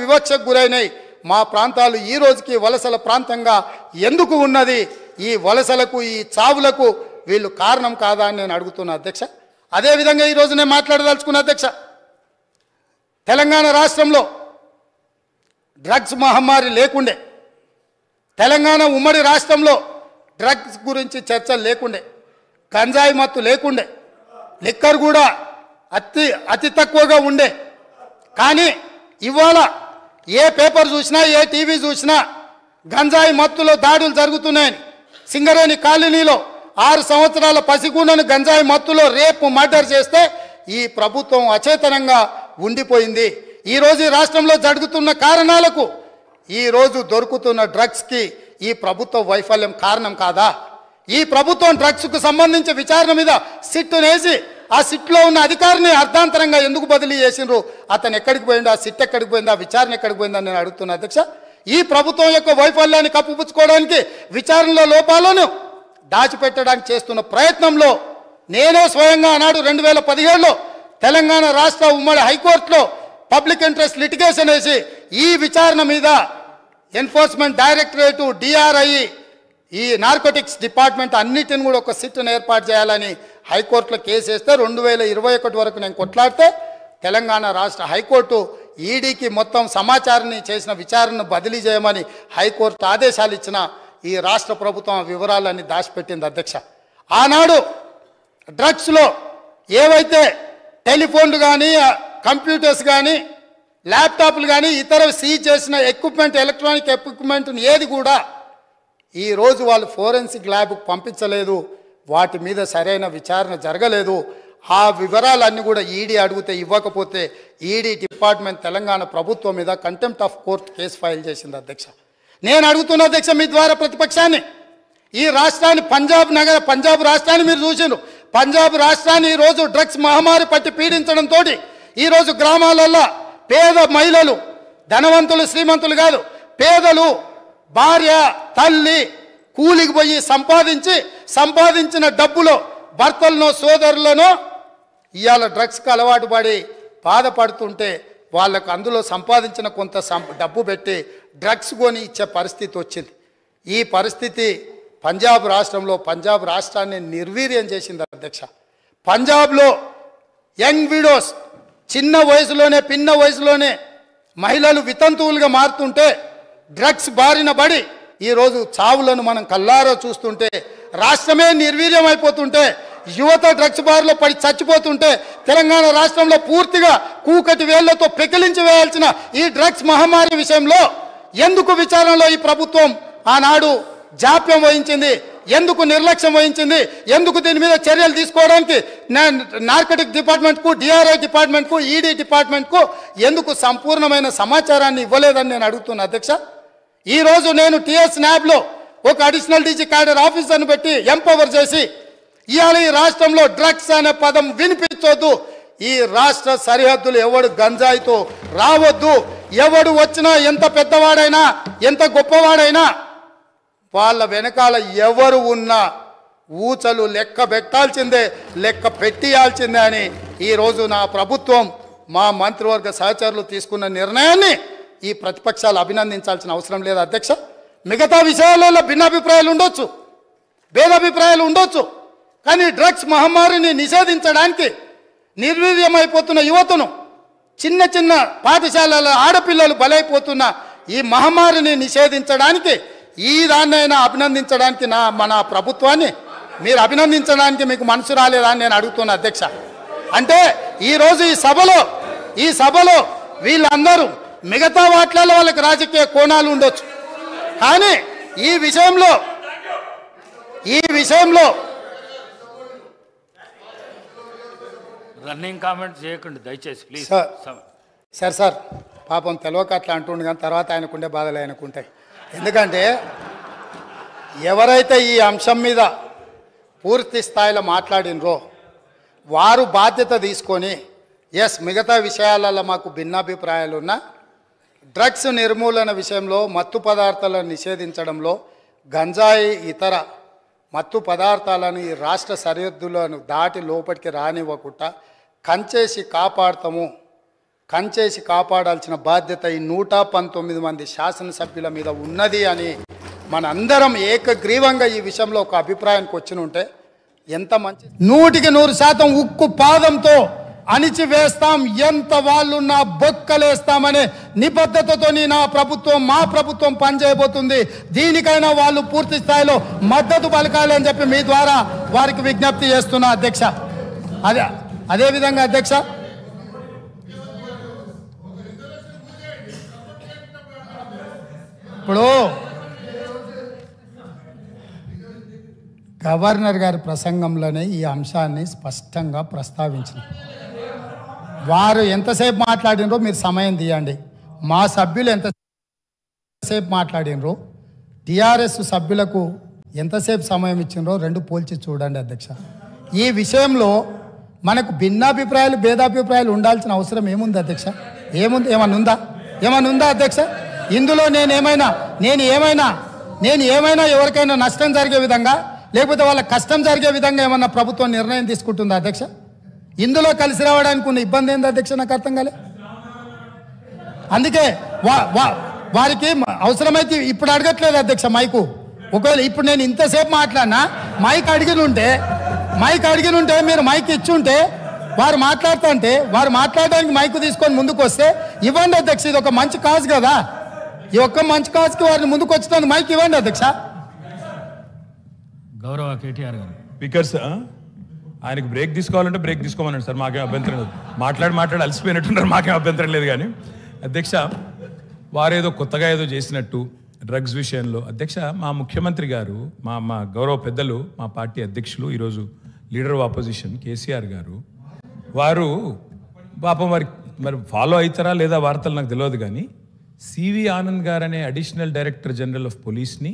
వివక్షకు గురైనాయి. మా ప్రాంతాలు ఈ రోజుకి వలసల ప్రాంతంగా ఎందుకు ఉన్నది? ఈ వలసలకు, ఈ చావులకు వీళ్ళు కారణం కాదా అని నేను అడుగుతున్నా అధ్యక్ష. అదేవిధంగా ఈరోజు నేను మాట్లాడదలుచుకున్న అధ్యక్ష, తెలంగాణ రాష్ట్రంలో డ్రగ్స్ మహమ్మారి లేకుండే, తెలంగాణ ఉమ్మడి రాష్ట్రంలో డ్రగ్స్ గురించి చర్చలు లేకుండే, గంజాయి మత్తు లేకుండే, లిక్కర్ కూడా అతి తక్కువగా ఉండే. కానీ ఇవాళ ఏ పేపర్ చూసినా, ఏ టీవీ చూసినా గంజాయి మత్తులో దాడులు జరుగుతున్నాయని, సింగరేణి కాలనీలో 6 సంవత్సరాల పసిగుండను గంజాయి మత్తులో రేపు మర్డర్ చేస్తే ఈ ప్రభుత్వం అచేతనంగా ఉండిపోయింది. ఈరోజు ఈ రాష్ట్రంలో జరుగుతున్న కారణాలకు, ఈరోజు దొరుకుతున్న డ్రగ్స్కి ఈ ప్రభుత్వ వైఫల్యం కారణం కాదా? ఈ ప్రభుత్వం డ్రగ్స్కు సంబంధించి విచారణ మీద సిట్టు వేసి ఆ సిట్లో ఉన్న అధికారిని అర్ధాంతరంగా ఎందుకు బదిలీ చేసిండ్రు? అతను ఎక్కడికి పోయిండు? ఆ సిట్ ఎక్కడికి పోయింది? ఆ విచారణ ఎక్కడికి పోయిందని నేను అడుగుతున్నా అధ్యక్ష. ఈ ప్రభుత్వం యొక్క వైఫల్యాన్ని కప్పిపుచ్చుకోవడానికి, విచారణలో లోపాలను దాచిపెట్టడానికి చేస్తున్న ప్రయత్నంలో నేనే స్వయంగా ఆనాడు 2017లో తెలంగాణ రాష్ట్ర ఉమ్మడి హైకోర్టులో పబ్లిక్ ఇంట్రెస్ట్ లిటిగేషన్ వేసి ఈ విచారణ మీద ఎన్ఫోర్స్మెంట్ డైరెక్టరేటు, DRI, ఈ నార్కోటిక్స్ డిపార్ట్మెంట్ అన్నిటిని కూడా ఒక సిట్ను ఏర్పాటు చేయాలని హైకోర్టులో కేసు వేస్తే 2021 వరకు నేను కొట్లాడితే తెలంగాణ రాష్ట్ర హైకోర్టు ఈడీకి మొత్తం సమాచారాన్ని చేసిన విచారణను బదిలీ చేయమని హైకోర్టు ఆదేశాలు ఇచ్చిన ఈ రాష్ట్ర ప్రభుత్వం వివరాలన్నీ దాచిపెట్టింది అధ్యక్ష. ఆనాడు డ్రగ్స్లో ఏవైతే టెలిఫోన్లు కానీ, కంప్యూటర్స్ కానీ, ల్యాప్టాప్లు కానీ, ఇతర సీజ్ చేసిన ఎక్విప్మెంట్, ఎలక్ట్రానిక్ ఎక్విప్మెంట్ని ఏది కూడా ఈరోజు వాళ్ళు ఫోరెన్సిక్ ల్యాబ్కు పంపించలేదు. వాటి మీద సరైన విచారణ జరగలేదు. ఆ వివరాలన్నీ కూడా ఈడీ అడిగితే ఇవ్వకపోతే ఈడీ డిపార్ట్మెంట్ తెలంగాణ ప్రభుత్వం మీద contempt of court case file చేసింది అధ్యక్ష. నేను అడుగుతున్న అధ్యక్ష మీ ద్వారా ప్రతిపక్షాన్ని, ఈ రాష్ట్రాన్ని పంజాబ్ రాష్ట్రాన్ని మీరు చూసిండ్రు. పంజాబ్ రాష్ట్రాన్ని ఈరోజు డ్రగ్స్ మహమ్మారి పట్టి పీడించడంతో ఈరోజు గ్రామాలల్లో పేద మహిళలు, ధనవంతులు శ్రీమంతులు కాదు, పేదలు, భార్య, తల్లి కూలికి పోయి సంపాదించిన డబ్బులో భర్తలనో సోదరులనో ఇవాళ డ్రగ్స్కి అలవాటు పడి బాధపడుతుంటే వాళ్ళకు అందులో సంపాదించిన కొంత డబ్బు పెట్టి డ్రగ్స్ కొని ఇచ్చే పరిస్థితి వచ్చింది. ఈ పరిస్థితి పంజాబ్ రాష్ట్రాన్ని నిర్వీర్యం చేసింది అధ్యక్ష. పంజాబ్లో యంగ్ విడోస్, చిన్న వయసులోనే మహిళలు వితంతువులుగా మారుతుంటే, డ్రగ్స్ బారిన పడి ఈరోజు చావులను మనం కల్లారో చూస్తుంటే, రాష్ట్రమే నిర్వీర్యం అయిపోతుంటే, యువత డ్రగ్స్ బారిలో పడి చచ్చిపోతుంటే, తెలంగాణ రాష్ట్రంలో పూర్తిగా కూకటి వేళ్లతో పెకిలించి వేయాల్సిన ఈ డ్రగ్స్ మహమ్మారి విషయంలో ఎందుకు విచారణలో ఈ ప్రభుత్వం ఆనాడు జాప్యం వహించింది? ఎందుకు నిర్లక్ష్యం వహించింది? ఎందుకు దీని మీద చర్యలు తీసుకోవడానికి నార్కోటిక్ డిపార్ట్మెంట్కు, DRI డిపార్ట్మెంట్కు, ఈడీ డిపార్ట్మెంట్కు ఎందుకు సంపూర్ణమైన సమాచారాన్ని ఇవ్వలేదని నేను అడుగుతున్నా అధ్యక్ష. ఈరోజు నేను TS NABలో ఒక అడిషనల్ DG క్యాడర్ ఆఫీసర్ను పెట్టి ఎంపవర్ చేసి ఇవాళ ఈ రాష్ట్రంలో డ్రగ్స్ అనే పదం వినిపించొద్దు, ఈ రాష్ట్ర సరిహద్దులు ఎవడు గంజాయితో రావద్దు, ఎవడు వచ్చినా ఎంత పెద్దవాడైనా ఎంత గొప్పవాడైనా వాళ్ళ వెనకాల ఎవరు ఉన్నా ఊచలు లెక్క పెట్టాల్సిందే, లెక్క పెట్టియాల్సిందే అని ఈరోజు నా ప్రభుత్వం, మా మంత్రివర్గ సహచరులు తీసుకున్న నిర్ణయాన్ని ఈ ప్రతిపక్షాలు అభినందించాల్సిన అవసరం లేదు అధ్యక్ష. మిగతా విషయాలలో భిన్నాభిప్రాయాలు ఉండొచ్చు, భేదాభిప్రాయాలు ఉండొచ్చు, కానీ డ్రగ్స్ మహమ్మారిని నిషేధించడానికి నిర్వీర్యమైపోతున్న యువతను, చిన్న పాఠశాలల ఆడపిల్లలు బలైపోతున్న ఈ మహమ్మారిని నిషేధించడానికి ఈ దాన్నైనా అభినందించడానికి మన ప్రభుత్వాన్ని మీరు అభినందించడానికి మీకు మనసు రాలేదా అని నేను అడుగుతున్నా అధ్యక్ష. అంటే ఈరోజు ఈ సభలో వీళ్ళందరూ మిగతా వాటిలలో వాళ్ళకి రాజకీయ కోణాలు ఉండొచ్చు, కానీ ఈ విషయంలో రన్నింగ్ కామెంట్ చేయకండి దయచేసి ప్లీజ్. సార్ పాపం తెలియక అట్లా అంటుండే, కానీ తర్వాత ఆయనకుండే బాధలు ఆయనకుంటాయి. ఎందుకంటే ఎవరైతే ఈ అంశం మీద పూర్తి స్థాయిలో మాట్లాడినరో వారు బాధ్యత తీసుకొని, మిగతా విషయాలలో మాకు భిన్నాభిప్రాయాలు ఉన్నా డ్రగ్స్ నిర్మూలన విషయంలో, మత్తు పదార్థాలను నిషేధించడంలో, గంజాయి ఇతర మత్తు పదార్థాలను ఈ రాష్ట్ర సరిహద్దులను దాటి లోపలికి రానివ్వకుండా కంచేసి కాపాడతాము కంచేసి కాపాడాల్సిన బాధ్యత ఈ 119 మంది శాసనసభ్యుల మీద ఉన్నది అని మనందరం ఏకగ్రీవంగా ఈ విషయంలో ఒక అభిప్రాయానికి వచ్చి ఉంటే ఎంత మంచి 100% ఉక్కు పాదంతో అణిచివేస్తాం, ఎంత వాళ్ళున్నా బొక్కలేస్తామనే నిబద్ధతతో నా ప్రభుత్వం మా ప్రభుత్వం పనిచేయబోతుంది. దీనికైనా వాళ్ళు పూర్తి స్థాయిలో మద్దతు పలకాలి అని చెప్పి మీ ద్వారా వారికి విజ్ఞప్తి చేస్తున్నా అధ్యక్ష. అదేవిధంగా అధ్యక్ష, ఇప్పుడు గవర్నర్ గారి ప్రసంగంలోనే ఈ అంశాన్ని స్పష్టంగా ప్రస్తావించిన వారు ఎంతసేపు మాట్లాడినరో మీరు సమయం తీయండి. మా సభ్యులు ఎంతసేపు మాట్లాడినరో, టీఆర్ఎస్ సభ్యులకు ఎంతసేపు సమయం ఇచ్చినరో రెండు పోల్చి చూడండి అధ్యక్ష. ఈ విషయంలో మనకు భిన్నాభిప్రాయాలు భేదాభిప్రాయాలు ఉండాల్సిన అవసరం ఏముంది అధ్యక్ష? ఏముంది? ఏమన్నా ఉందా అధ్యక్ష? ఇందులో నేను ఏమైనా ఎవరికైనా నష్టం జరిగే విధంగా లేకపోతే వాళ్ళ కష్టం జరిగే విధంగా ఏమన్నా ప్రభుత్వం నిర్ణయం తీసుకుంటుందా అధ్యక్ష? ఇందులో కలిసి రావడానికి ఉన్న ఇబ్బంది ఏంది అధ్యక్ష? నాకు అర్థం కాలే. అందుకే వారికి అవసరమైతే ఇప్పుడు అడగట్లేదు అధ్యక్ష మైకు. ఒకవేళ ఇప్పుడు నేను ఇంతసేపు మాట్లాడినా మైక్ అడిగిన ఉంటే మీరు మైక్ ఇచ్చుంటే వారు మాట్లాడుతుంటే వారు మాట్లాడడానికి మైకు తీసుకొని ముందుకు వస్తే ఇవ్వండి అధ్యక్ష. ఇది ఒక మంచి కాజ్ కదా. ఈ ఒక్క మంచి కాజ్కి వారిని ముందుకు వచ్చేందుకు మైక్ ఇవ్వండి అధ్యక్ష. గౌరవ కేటీఆర్ గారు స్పీకర్ సార్, ఆయనకు బ్రేక్ తీసుకోవాలంటే బ్రేక్ తీసుకోమన్నాడు సార్. మాకేం అభ్యంతరం లేదు. మాట్లాడి అలసిపోయినట్టున్నారు. మాకేం అభ్యంతరం లేదు. కానీ అధ్యక్ష, వారేదో కొత్తగా ఏదో చేసినట్టు డ్రగ్స్ విషయంలో అధ్యక్ష, మా ముఖ్యమంత్రి గారు, మా గౌరవ పెద్దలు, మా పార్టీ అధ్యక్షులు, ఈరోజు లీడర్ ఆఫ్ ఆపోజిషన్ కేసీఆర్ గారు, వారు పాపం మరి ఫాలో అవుతారా లేదా వార్తలు నాకు తెలియదు. కానీ సివి ఆనంద్ గారు అనే అడిషనల్ డైరెక్టర్ జనరల్ ఆఫ్ పోలీస్ని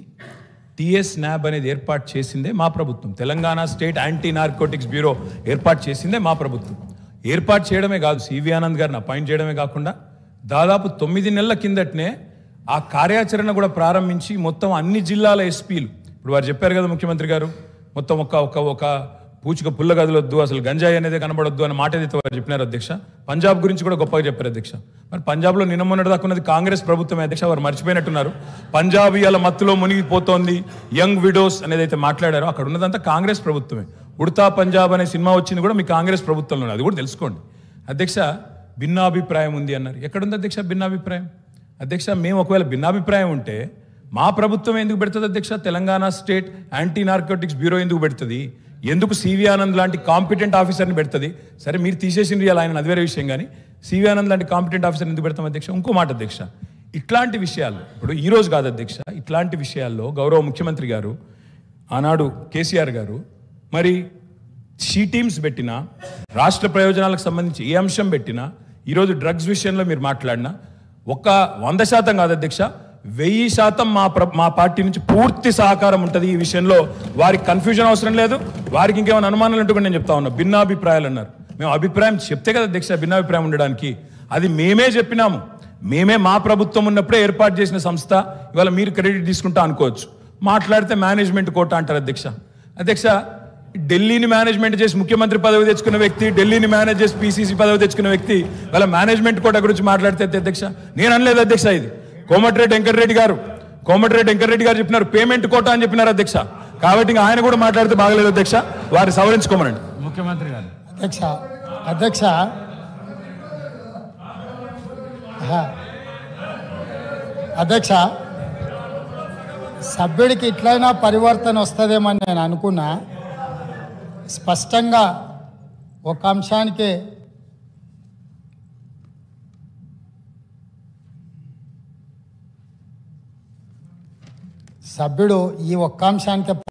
టిఎస్ న్యాబ్ అనేది ఏర్పాటు చేసిందే మా ప్రభుత్వం. Telangana state anti narcotics bureau ఏర్పాటు చేసిందే మా ప్రభుత్వం. ఏర్పాటు చేయడమే కాదు, సివి ఆనంద్ గారిని అపాయింట్ చేయడమే కాకుండా దాదాపు 9 నెలల కిందటనే ఆ కార్యాచరణ కూడా ప్రారంభించి మొత్తం అన్ని జిల్లాల ఎస్పీలు, ఇప్పుడు వారు చెప్పారు కదా ముఖ్యమంత్రి గారు, మొత్తం ఒక పూచిక పుల్ల గదిలొద్దు, అసలు గంజాయి అనేది కనబడొద్దు అనే మాట ఏదైతే వారు చెప్పినారు అధ్యక్ష. పంజాబ్ గురించి కూడా గొప్పగా చెప్పారు అధ్యక్ష. మరి పంజాబ్లో నిన్న మొన్నటి దాకా ఉన్నది కాంగ్రెస్ ప్రభుత్వమే అధ్యక్ష. వారు మర్చిపోయినట్టున్నారు. పంజాబ్ ఇవాళ మత్తులో మునిగిపోతోంది, యంగ్ విడోస్ అనేది అయితే మాట్లాడారో అక్కడ ఉన్నదంతా కాంగ్రెస్ ప్రభుత్వమే. ఉడతా పంజాబ్ అనే సినిమా వచ్చింది కూడా మీ కాంగ్రెస్ ప్రభుత్వంలో, అది కూడా తెలుసుకోండి అధ్యక్ష. భిన్నాభిప్రాయం ఉంది అన్నారు. ఎక్కడుంది అధ్యక్ష భిన్నాభిప్రాయం? అధ్యక్ష, మేము ఒకవేళ భిన్నాభిప్రాయం ఉంటే మా ప్రభుత్వం ఎందుకు పెడుతుంది అధ్యక్ష? Telangana state anti narcotics bureau ఎందుకు పెడుతుంది? ఎందుకు సివి ఆనంద్ లాంటి కాంపిటెంట్ ఆఫీసర్ని పెడుతుంది? సరే, మీరు తీసేసింది ఆయన, అది వేరే విషయం. కానీ సివి ఆనంద్ లాంటి కాంపిటెంట్ ఆఫీసర్ని ఎందుకు పెడతాం అధ్యక్ష? ఇంకో మాట అధ్యక్ష, ఇట్లాంటి విషయాలు ఇప్పుడు ఈరోజు కాదు అధ్యక్ష, ఇట్లాంటి విషయాల్లో గౌరవ ముఖ్యమంత్రి గారు ఆనాడు కేసీఆర్ గారు మరి షీ టీమ్స్ పెట్టినా, రాష్ట్ర ప్రయోజనాలకు సంబంధించి ఏ అంశం పెట్టినా, ఈరోజు డ్రగ్స్ విషయంలో మీరు మాట్లాడినా 100% కాదు అధ్యక్ష, 1000% మా పార్టీ నుంచి పూర్తి సహకారం ఉంటుంది ఈ విషయంలో. వారికి కన్ఫ్యూజన్ అవసరం లేదు. వారికి ఇంకేమైనా అనుమానాలు ఉంటే కూడా నేను చెప్తా ఉన్నా. భిన్నాభిప్రాయాలు అన్నారు. మేము అభిప్రాయం చెప్తే కదా అధ్యక్ష భిన్నాభిప్రాయం ఉండడానికి. అది మేమే చెప్పినాము. మేమే మా ప్రభుత్వం ఉన్నప్పుడే ఏర్పాటు చేసిన సంస్థ. ఇవాళ మీరు క్రెడిట్ తీసుకుంటా అనుకోవచ్చు. మాట్లాడితే మేనేజ్మెంట్ కోట అంటారు అధ్యక్ష. అధ్యక్ష, ఢిల్లీని మేనేజ్మెంట్ చేసి ముఖ్యమంత్రి పదవి తెచ్చుకున్న వ్యక్తి, ఢిల్లీని మేనేజ్ చేసి పీసీసీ పదవి తెచ్చుకున్న వ్యక్తి వాళ్ళ మేనేజ్మెంట్ కోట గురించి మాట్లాడితే అధ్యక్ష నేను అనలేదు అధ్యక్ష. ఇది కోమటిరెడ్డి వెంకటరెడ్డి గారు చెప్పినారు, పేమెంట్ కోట అని చెప్పినారు అధ్యక్ష. కాబట్టి ఇంకా ఆయన కూడా మాట్లాడితే బాగలేదు అధ్యక్ష. వారు సవరించుకోమనండి ముఖ్యమంత్రి గారు. అధ్యక్ష, సభ్యుడికి ఇట్లయినా పరివర్తన వస్తుందేమని నేను అనుకున్నా. స్పష్టంగా ఒక అంశానికే సభ్యుడు ఈ ఒక్క అంశానికే